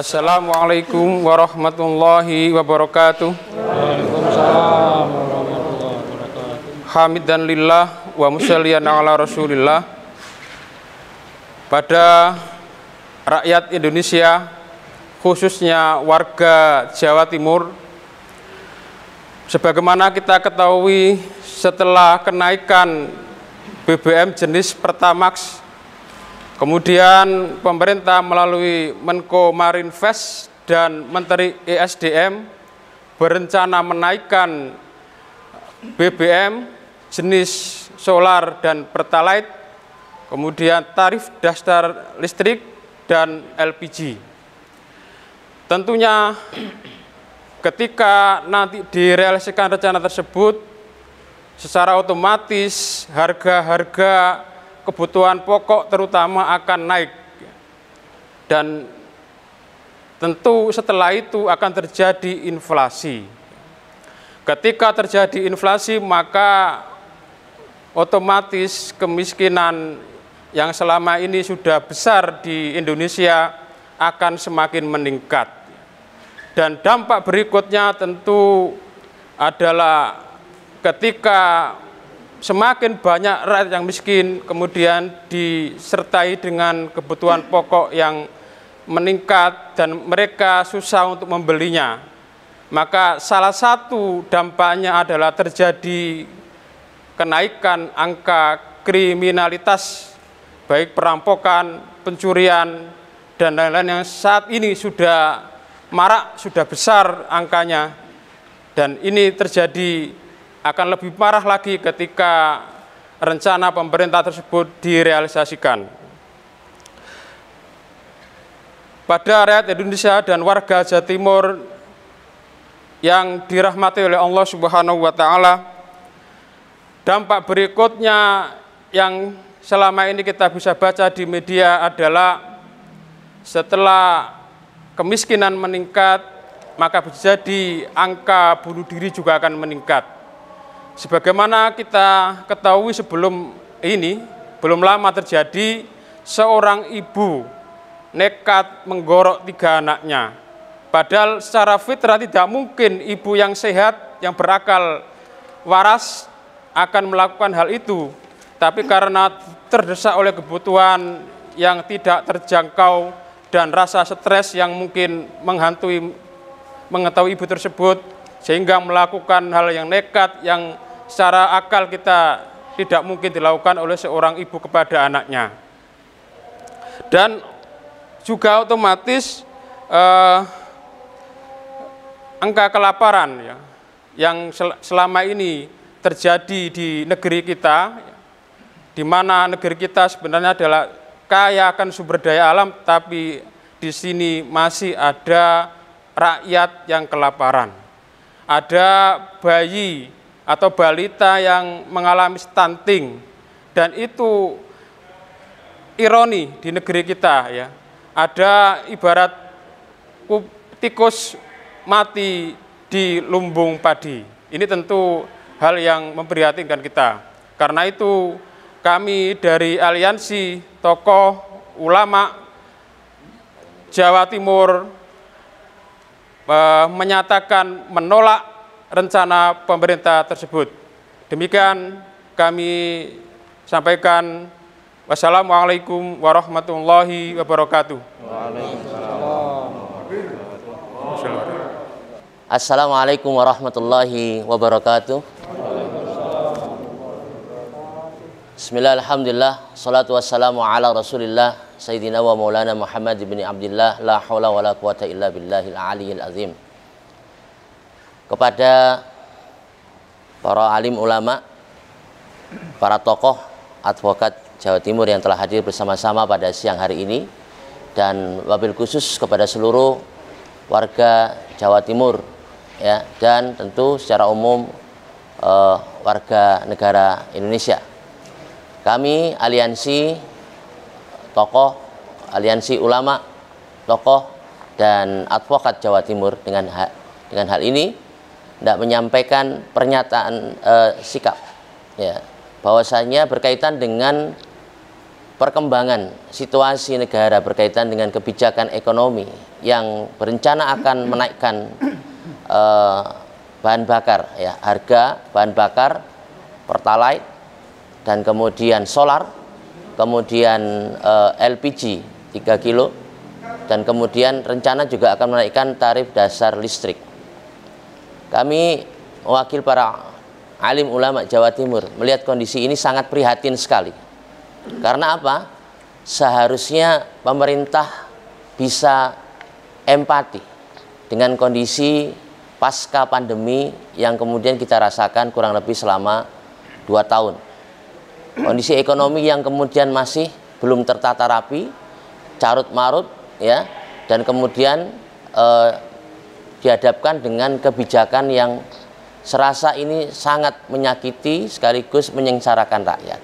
Assalamualaikum warahmatullahi wabarakatuh. Waalaikumsalam warahmatullahi wabarakatuh. Hamidan lillah wa musalliyan ala rasulillah. Pada rakyat Indonesia, khususnya warga Jawa Timur, sebagaimana kita ketahui, setelah kenaikan BBM jenis Pertamax, kemudian pemerintah melalui Menko Marinvest dan Menteri ESDM berencana menaikkan BBM jenis solar dan pertalite, kemudian tarif dasar listrik dan LPG. Tentunya ketika nanti direalisasikan rencana tersebut, secara otomatis harga-harga kebutuhan pokok terutama akan naik, dan tentu setelah itu akan terjadi inflasi. Ketika terjadi inflasi, maka otomatis kemiskinan yang selama ini sudah besar di Indonesia akan semakin meningkat. Dan dampak berikutnya tentu adalah ketika semakin banyak rakyat yang miskin, kemudian disertai dengan kebutuhan pokok yang meningkat dan mereka susah untuk membelinya, maka salah satu dampaknya adalah terjadi kenaikan angka kriminalitas, baik perampokan, pencurian, dan lain-lain yang saat ini sudah marak, sudah besar angkanya, dan ini terjadi akan lebih parah lagi ketika rencana pemerintah tersebut direalisasikan. Pada rakyat Indonesia dan warga Jawa Timur yang dirahmati oleh Allah Subhanahu wa Ta'ala, dampak berikutnya yang selama ini kita bisa baca di media adalah setelah kemiskinan meningkat, maka bisa jadi angka bunuh diri juga akan meningkat. Sebagaimana kita ketahui sebelum ini, belum lama terjadi seorang ibu nekat menggorok 3 anaknya. Padahal secara fitrah tidak mungkin ibu yang sehat, yang berakal waras akan melakukan hal itu. Tapi karena terdesak oleh kebutuhan yang tidak terjangkau dan rasa stres yang mungkin mengetahui ibu tersebut, sehingga melakukan hal yang nekat yang secara akal kita tidak mungkin dilakukan oleh seorang ibu kepada anaknya. Dan juga otomatis angka kelaparan yang selama ini terjadi di negeri kita, di mana negeri kita sebenarnya adalah kaya akan sumber daya alam, tapi di sini masih ada rakyat yang kelaparan. Ada bayi atau balita yang mengalami stunting, dan itu ironi di negeri kita ya. Ada ibarat tikus mati di lumbung padi. Ini tentu hal yang memprihatinkan kita. Karena itu kami dari Aliansi Tokoh Ulama Jawa Timur menyatakan menolak rencana pemerintah tersebut. Demikian kami sampaikan. Wassalamualaikum warahmatullahi wabarakatuh. Assalamualaikum warahmatullahi wabarakatuh. Bismillah, alhamdulillah, salatu wassalamu ala rasulillah Sayyidina wa maulana Muhammad ibn Abdillah, la hawla wa la quwata illa billahil aliyyil azim. Kepada para alim ulama, para tokoh advokat Jawa Timur yang telah hadir bersama-sama pada siang hari ini, dan wabil khusus kepada seluruh warga Jawa Timur ya, dan tentu secara umum warga negara Indonesia. Kami aliansi tokoh, aliansi ulama, tokoh dan advokat Jawa Timur dengan hal ini tidak menyampaikan pernyataan sikap ya, bahwasanya berkaitan dengan perkembangan situasi negara berkaitan dengan kebijakan ekonomi yang berencana akan menaikkan bahan bakar, ya, harga bahan bakar Pertalite dan kemudian solar, kemudian LPG 3 kilo, dan kemudian rencana juga akan menaikkan tarif dasar listrik. Kami wakil para alim ulama Jawa Timur melihat kondisi ini sangat prihatin sekali. Karena apa? Seharusnya pemerintah bisa empati dengan kondisi pasca pandemi yang kemudian kita rasakan kurang lebih selama 2 tahun. Kondisi ekonomi yang kemudian masih belum tertata rapi, carut marut, ya, dan kemudian dihadapkan dengan kebijakan yang serasa ini sangat menyakiti sekaligus menyengsarakan rakyat.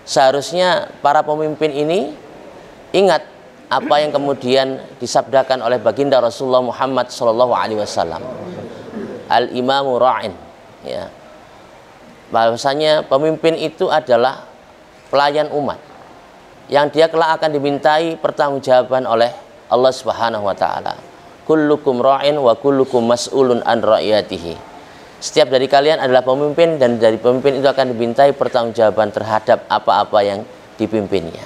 Seharusnya para pemimpin ini ingat apa yang kemudian disabdakan oleh baginda Rasulullah Muhammad SAW, al-imamu ra'in, ya, bahwasanya pemimpin itu adalah pelayan umat yang dia kelak akan dimintai pertanggungjawaban oleh Allah Subhanahu wa taala. Kullukum ra'in wa kullukum mas'ulun an ra'iyatihi. Setiap dari kalian adalah pemimpin, dan dari pemimpin itu akan dimintai pertanggungjawaban terhadap apa-apa yang dipimpinnya.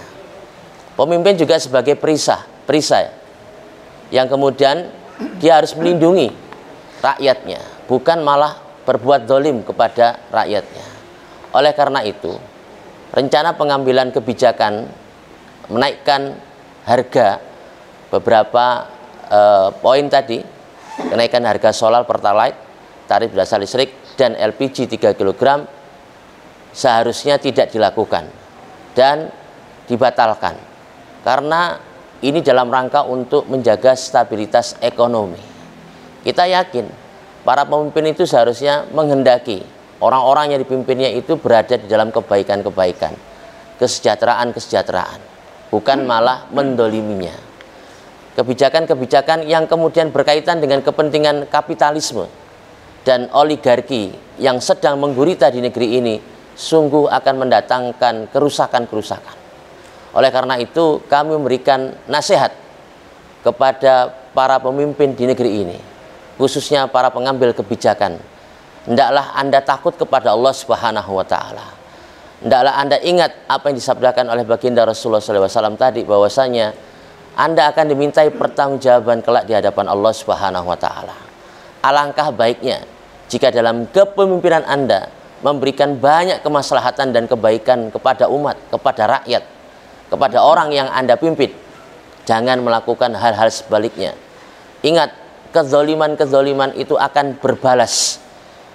Pemimpin juga sebagai perisai yang kemudian dia harus melindungi rakyatnya, bukan malah berbuat zalim kepada rakyatnya. Oleh karena itu, rencana pengambilan kebijakan menaikkan harga beberapa poin tadi, kenaikan harga solar Pertalite, tarif dasar listrik, dan LPG 3 kg seharusnya tidak dilakukan dan dibatalkan, karena ini dalam rangka untuk menjaga stabilitas ekonomi. Kita yakin para pemimpin itu seharusnya menghendaki orang-orang yang dipimpinnya itu berada di dalam kebaikan-kebaikan, kesejahteraan-kesejahteraan, bukan malah mendoliminya. Kebijakan-kebijakan yang kemudian berkaitan dengan kepentingan kapitalisme dan oligarki yang sedang menggurita di negeri ini sungguh akan mendatangkan kerusakan-kerusakan. Oleh karena itu, kami memberikan nasihat kepada para pemimpin di negeri ini, khususnya para pengambil kebijakan. Hendaklah Anda takut kepada Allah Subhanahu wa taala. Hendaklah Anda ingat apa yang disabdakan oleh baginda Rasulullah SAW tadi, bahwasanya Anda akan dimintai pertanggungjawaban kelak di hadapan Allah Subhanahu wa taala. Alangkah baiknya jika dalam kepemimpinan Anda memberikan banyak kemaslahatan dan kebaikan kepada umat, kepada rakyat, kepada orang yang Anda pimpin. Jangan melakukan hal-hal sebaliknya. Ingat, kezaliman-kezaliman itu akan berbalas.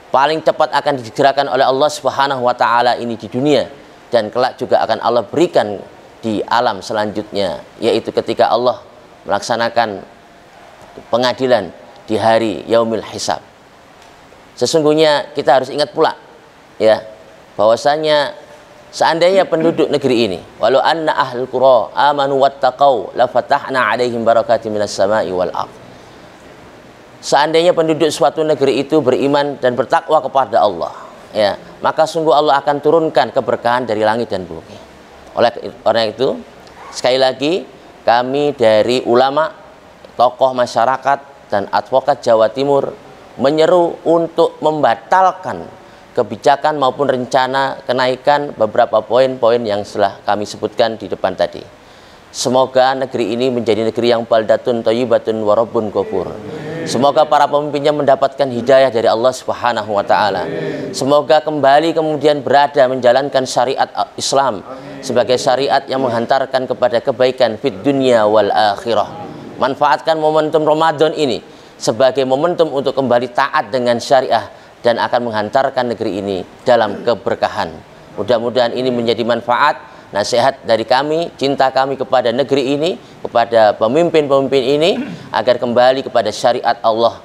Paling cepat akan digerakkan oleh Allah Subhanahu wa taala ini di dunia, dan kelak juga akan Allah berikan di alam selanjutnya, yaitu ketika Allah melaksanakan pengadilan di hari yaumil hisab. Sesungguhnya kita harus ingat pula, ya, bahwasanya seandainya penduduk negeri ini, walau anna ahlul qura amanu wattaqau la fatahna 'alaihim barakatim minas sama'i wal ardh. Seandainya penduduk suatu negeri itu beriman dan bertakwa kepada Allah, ya, maka sungguh Allah akan turunkan keberkahan dari langit dan bumi. Oleh karena itu, sekali lagi kami dari ulama, tokoh masyarakat, dan advokat Jawa Timur menyeru untuk membatalkan kebijakan maupun rencana kenaikan beberapa poin-poin yang telah kami sebutkan di depan tadi. Semoga negeri ini menjadi negeri yang baldatun thayyibatun wa rabbun ghafur. Semoga para pemimpinnya mendapatkan hidayah dari Allah Subhanahu wa taala. Semoga kembali kemudian berada menjalankan syariat Islam sebagai syariat yang menghantarkan kepada kebaikan fid dunya wal akhirah. Manfaatkan momentum Ramadan ini sebagai momentum untuk kembali taat dengan syariah dan akan menghantarkan negeri ini dalam keberkahan. Mudah-mudahan ini menjadi manfaat, nasihat dari kami, cinta kami kepada negeri ini, kepada pemimpin-pemimpin ini, agar kembali kepada syariat Allah.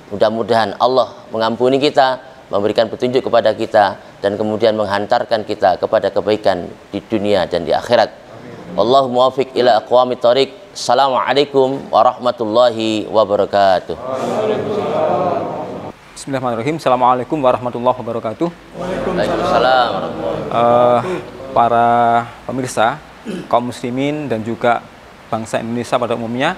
Mudah-mudahan Allah mengampuni kita, memberikan petunjuk kepada kita, dan kemudian menghantarkan kita kepada kebaikan di dunia dan di akhirat. Wallahu muwaffiq ila aqwamit thoriq. Assalamualaikum warahmatullahi wabarakatuh. Bismillahirrahmanirrahim. Assalamualaikum warahmatullahi wabarakatuh. Waalaikumsalam. Para pemirsa kaum muslimin dan juga bangsa Indonesia pada umumnya.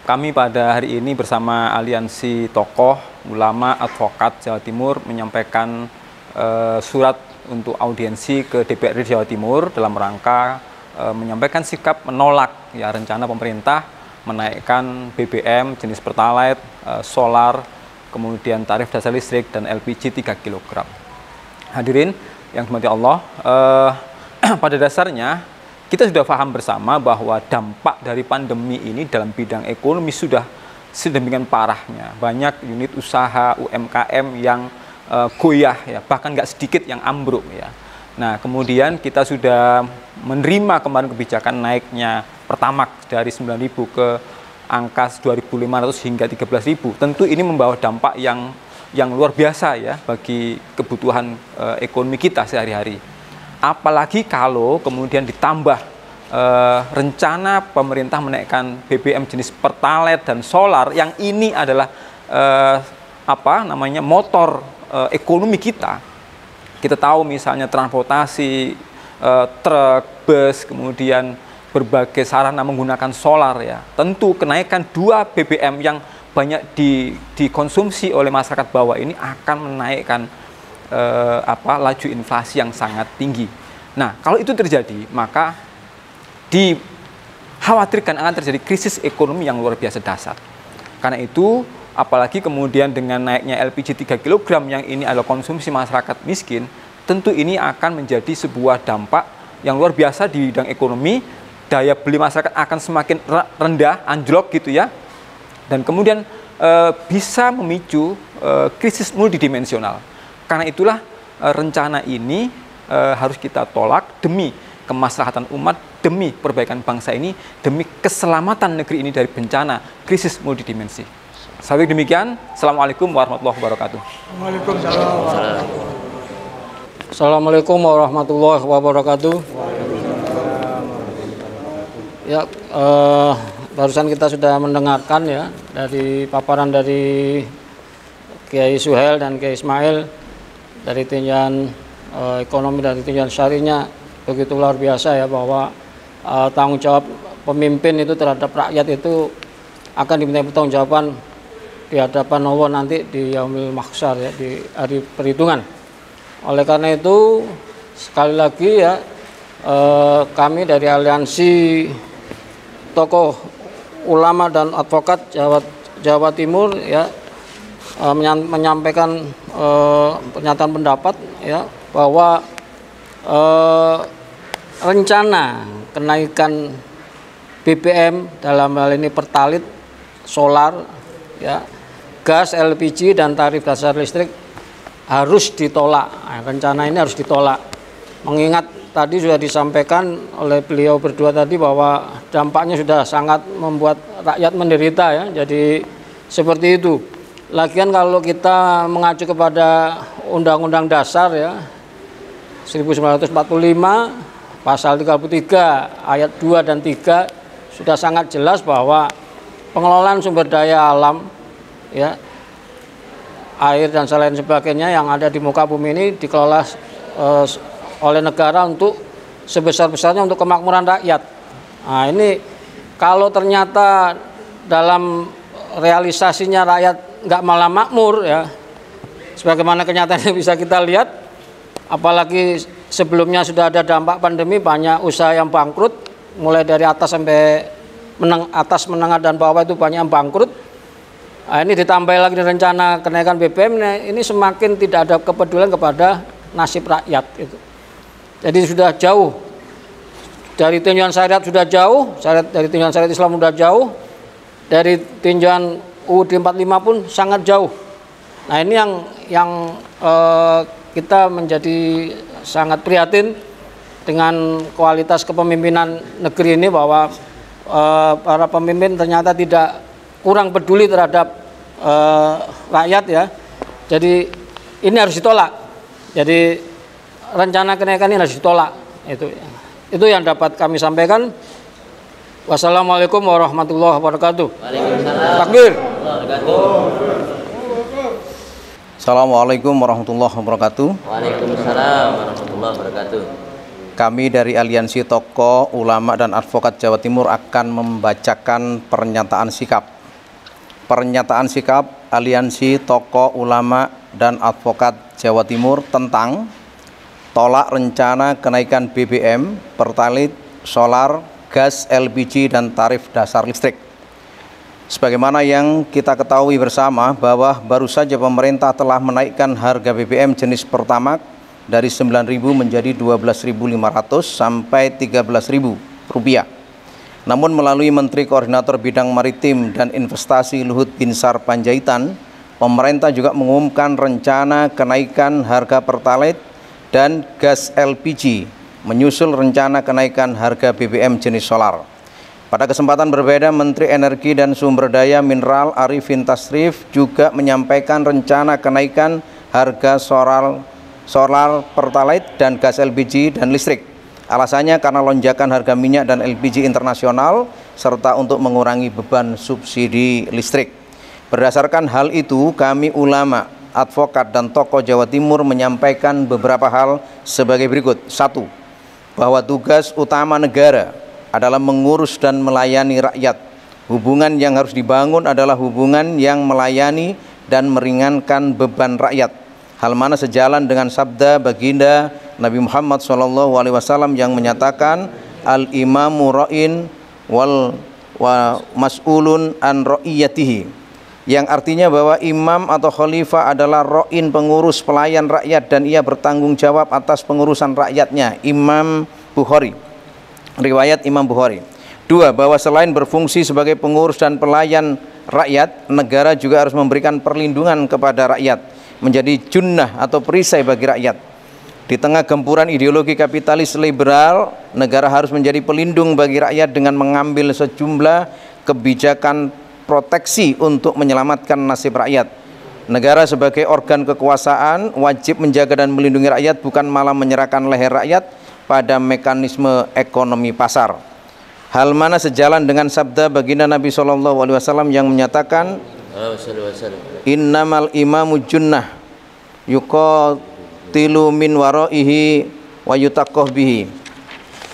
Kami pada hari ini bersama aliansi tokoh, ulama, advokat Jawa Timur menyampaikan surat untuk audiensi ke DPRD Jawa Timur dalam rangka menyampaikan sikap menolak ya rencana pemerintah menaikkan BBM jenis Pertalite, solar, kemudian tarif dasar listrik dan LPG 3 kg. Hadirin yang dirahmati Allah, pada dasarnya kita sudah paham bersama bahwa dampak dari pandemi ini dalam bidang ekonomi sudah sedemikian parahnya. Banyak unit usaha UMKM yang goyah ya, bahkan nggak sedikit yang ambruk ya. Nah, kemudian kita sudah menerima kemarin kebijakan naiknya Pertamax dari 9.000 ke angka 2.500 hingga 13.000. Tentu ini membawa dampak yang luar biasa ya bagi kebutuhan ekonomi kita sehari-hari. Apalagi kalau kemudian ditambah rencana pemerintah menaikkan BBM jenis Pertalite dan solar yang ini adalah motor ekonomi kita. Kita tahu misalnya transportasi, truk, bus, kemudian berbagai sarana menggunakan solar ya. Tentu kenaikan 2 BBM yang banyak dikonsumsi oleh masyarakat bawah ini akan menaikkan laju inflasi yang sangat tinggi. Nah, kalau itu terjadi, maka dikhawatirkan akan terjadi krisis ekonomi yang luar biasa dasar. Karena itu, apalagi kemudian dengan naiknya LPG 3 kg yang ini adalah konsumsi masyarakat miskin, tentu ini akan menjadi sebuah dampak yang luar biasa di bidang ekonomi. Daya beli masyarakat akan semakin rendah, anjlok gitu ya. Dan kemudian bisa memicu krisis multidimensional. Karena itulah rencana ini harus kita tolak demi kemaslahatan umat, demi perbaikan bangsa ini, demi keselamatan negeri ini dari bencana krisis multidimensi. Sampai demikian, Assalamualaikum warahmatullahi wabarakatuh. Waalaikumsalam. Assalamualaikum warahmatullahi wabarakatuh. Ya, barusan kita sudah mendengarkan ya dari paparan dari Kiai Suhel dan Kiai Ismail dari tinjauan ekonomi dari tinjauan syariahnya begitu luar biasa ya, bahwa tanggung jawab pemimpin itu terhadap rakyat itu akan diminta pertanggungjawaban di hadapan Allah nanti di yaumil mahsyar ya, di hari perhitungan. Oleh karena itu sekali lagi ya kami dari aliansi tokoh ulama dan advokat Jawa Timur ya menyampaikan pernyataan pendapat ya bahwa rencana kenaikan BBM dalam hal ini Pertalite, solar ya, gas, LPG dan tarif dasar listrik harus ditolak. Nah, rencana ini harus ditolak. Mengingat tadi sudah disampaikan oleh beliau berdua tadi bahwa dampaknya sudah sangat membuat rakyat menderita ya. Jadi seperti itu. Lagian kalau kita mengacu kepada Undang-Undang Dasar ya 1945 pasal 33 ayat 2 dan 3 sudah sangat jelas bahwa pengelolaan sumber daya alam ya, air dan lain sebagainya yang ada di muka bumi ini dikelola oleh negara untuk sebesar-besarnya untuk kemakmuran rakyat. Nah, ini kalau ternyata dalam realisasinya rakyat nggak malah makmur ya, sebagaimana kenyataannya bisa kita lihat, apalagi sebelumnya sudah ada dampak pandemi, banyak usaha yang bangkrut, mulai dari atas sampai atas, menengah dan bawah itu banyak yang bangkrut. Nah, ini ditambah lagi rencana kenaikan BBM, ini semakin tidak ada kepedulian kepada nasib rakyat itu. Jadi sudah jauh dari tinjauan syariat, sudah jauh dari tinjauan syariat Islam sudah jauh, dari tinjauan UUD 45 pun sangat jauh. Nah, ini yang kita menjadi sangat prihatin dengan kualitas kepemimpinan negeri ini, bahwa para pemimpin ternyata tidak kurang peduli terhadap rakyat ya. Jadi ini harus ditolak. Jadi rencana kenaikan ini harus ditolak. Itu yang dapat kami sampaikan. Wassalamualaikum warahmatullahi wabarakatuh. Waalaikumsalam. Takbir. Assalamualaikum warahmatullahi wabarakatuh. Waalaikumsalam warahmatullahi wabarakatuh. Kami dari Aliansi Tokoh, Ulama dan Advokat Jawa Timur akan membacakan pernyataan sikap. Pernyataan sikap Aliansi Tokoh, Ulama dan Advokat Jawa Timur tentang tolak rencana kenaikan BBM, Pertalite, solar, gas, LPG dan tarif dasar listrik. Sebagaimana yang kita ketahui bersama bahwa baru saja pemerintah telah menaikkan harga BBM jenis Pertamax dari 9.000 menjadi 12.500 sampai 13.000 rupiah. Namun melalui Menteri Koordinator Bidang Maritim dan Investasi Luhut Binsar Panjaitan, pemerintah juga mengumumkan rencana kenaikan harga Pertalite dan gas LPG menyusul rencana kenaikan harga BBM jenis solar. Pada kesempatan berbeda, Menteri Energi dan Sumber Daya Mineral Arifin Tasrif juga menyampaikan rencana kenaikan harga solar, Pertalite dan gas LPG dan listrik. Alasannya karena lonjakan harga minyak dan LPG internasional serta untuk mengurangi beban subsidi listrik. Berdasarkan hal itu, kami ulama, advokat dan tokoh Jawa Timur menyampaikan beberapa hal sebagai berikut. 1. Bahwa tugas utama negara adalah mengurus dan melayani rakyat. Hubungan yang harus dibangun adalah hubungan yang melayani dan meringankan beban rakyat. Hal mana sejalan dengan sabda baginda Nabi Muhammad SAW yang menyatakan al-imamu ra'in wa mas'ulun an ra'iyatihi, yang artinya bahwa imam atau khalifah adalah ra'in, pengurus pelayan rakyat, dan ia bertanggung jawab atas pengurusan rakyatnya. Imam Bukhari, riwayat Imam Bukhari. 2. Bahwa selain berfungsi sebagai pengurus dan pelayan rakyat, negara juga harus memberikan perlindungan kepada rakyat, menjadi junnah atau perisai bagi rakyat. Di tengah gempuran ideologi kapitalis liberal, negara harus menjadi pelindung bagi rakyat dengan mengambil sejumlah kebijakan proteksi untuk menyelamatkan nasib rakyat. Negara sebagai organ kekuasaan wajib menjaga dan melindungi rakyat, bukan malah menyerahkan leher rakyat pada mekanisme ekonomi pasar. Hal mana sejalan dengan sabda baginda Nabi SAW yang menyatakan innamal imamu junnah yuqatilu min waraihi wa yutaqoh bihi,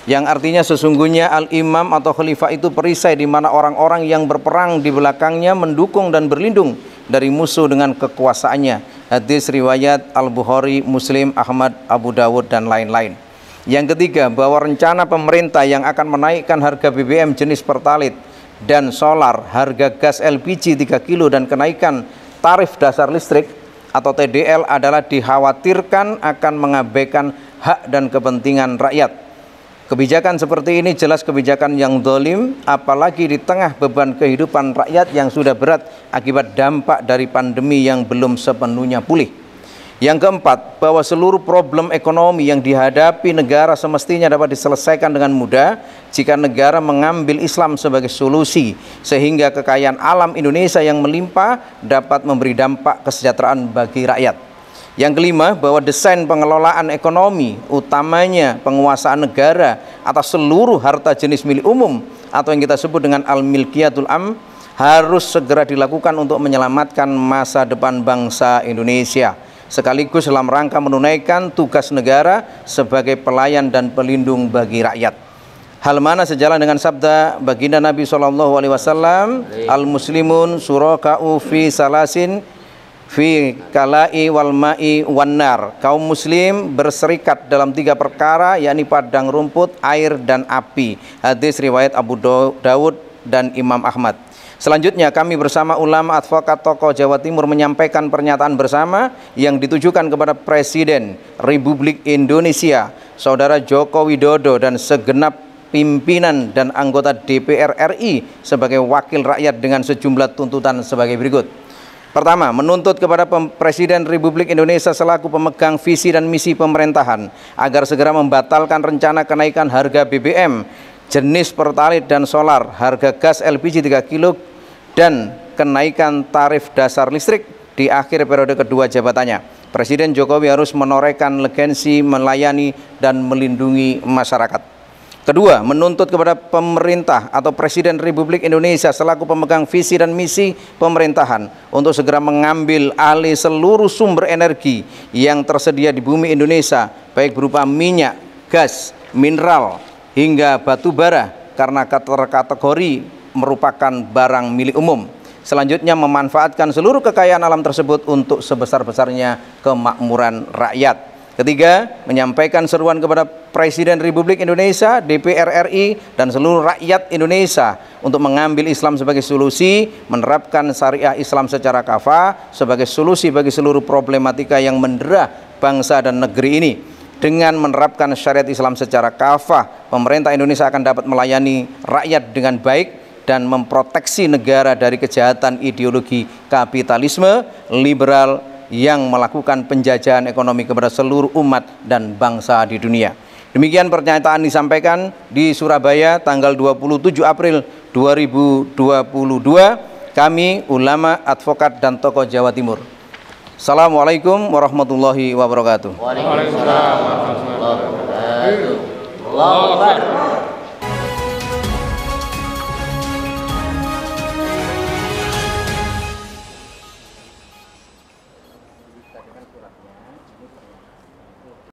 yang artinya sesungguhnya al-imam atau khalifah itu perisai di mana orang-orang yang berperang di belakangnya mendukung dan berlindung dari musuh dengan kekuasaannya. Hadis riwayat Al-Bukhari, Muslim, Ahmad, Abu Dawud dan lain-lain. Yang ketiga, bahwa rencana pemerintah yang akan menaikkan harga BBM jenis Pertalite dan solar, harga gas LPG 3 kilo dan kenaikan tarif dasar listrik atau TDL adalah dikhawatirkan akan mengabaikan hak dan kepentingan rakyat. Kebijakan seperti ini jelas kebijakan yang zalim, apalagi di tengah beban kehidupan rakyat yang sudah berat akibat dampak dari pandemi yang belum sepenuhnya pulih. Yang keempat, bahwa seluruh problem ekonomi yang dihadapi negara semestinya dapat diselesaikan dengan mudah jika negara mengambil Islam sebagai solusi, sehingga kekayaan alam Indonesia yang melimpah dapat memberi dampak kesejahteraan bagi rakyat. Yang kelima, bahwa desain pengelolaan ekonomi, utamanya penguasaan negara atas seluruh harta jenis milik umum atau yang kita sebut dengan al-milkiyatul am, harus segera dilakukan untuk menyelamatkan masa depan bangsa Indonesia, sekaligus dalam rangka menunaikan tugas negara sebagai pelayan dan pelindung bagi rakyat. Hal mana sejalan dengan sabda baginda Nabi SAW, al-muslimun suraka'u fi salasin fi kalai wal ma'i wan nar. Kaum muslim berserikat dalam 3 perkara, yakni padang rumput, air dan api. Hadis riwayat Abu Dawud dan Imam Ahmad. Selanjutnya kami bersama ulama, advokat, tokoh Jawa Timur menyampaikan pernyataan bersama yang ditujukan kepada Presiden Republik Indonesia Saudara Joko Widodo dan segenap pimpinan dan anggota DPR RI sebagai wakil rakyat dengan sejumlah tuntutan sebagai berikut. Pertama, menuntut kepada Presiden Republik Indonesia selaku pemegang visi dan misi pemerintahan agar segera membatalkan rencana kenaikan harga BBM jenis Pertalite dan solar, harga gas LPG 3 kilo dan kenaikan tarif dasar listrik di akhir periode kedua jabatannya. Presiden Jokowi harus menorehkan legacy melayani dan melindungi masyarakat. Kedua, menuntut kepada pemerintah atau Presiden Republik Indonesia selaku pemegang visi dan misi pemerintahan untuk segera mengambil alih seluruh sumber energi yang tersedia di bumi Indonesia, baik berupa minyak, gas, mineral, hingga batu bara karena terkategori merupakan barang milik umum. Selanjutnya memanfaatkan seluruh kekayaan alam tersebut untuk sebesar-besarnya kemakmuran rakyat. Ketiga, menyampaikan seruan kepada Presiden Republik Indonesia, DPR RI, dan seluruh rakyat Indonesia untuk mengambil Islam sebagai solusi, menerapkan syariah Islam secara kafah sebagai solusi bagi seluruh problematika yang mendera bangsa dan negeri ini. Dengan menerapkan syariat Islam secara kafah, pemerintah Indonesia akan dapat melayani rakyat dengan baik dan memproteksi negara dari kejahatan ideologi kapitalisme liberal yang melakukan penjajahan ekonomi kepada seluruh umat dan bangsa di dunia. Demikian pernyataan disampaikan di Surabaya tanggal 27 April 2022 kami ulama, advokat, dan tokoh Jawa Timur. Assalamualaikum warahmatullahi wabarakatuh. Waalaikumsalam warahmatullahi wabarakatuh. Allahu Akbar.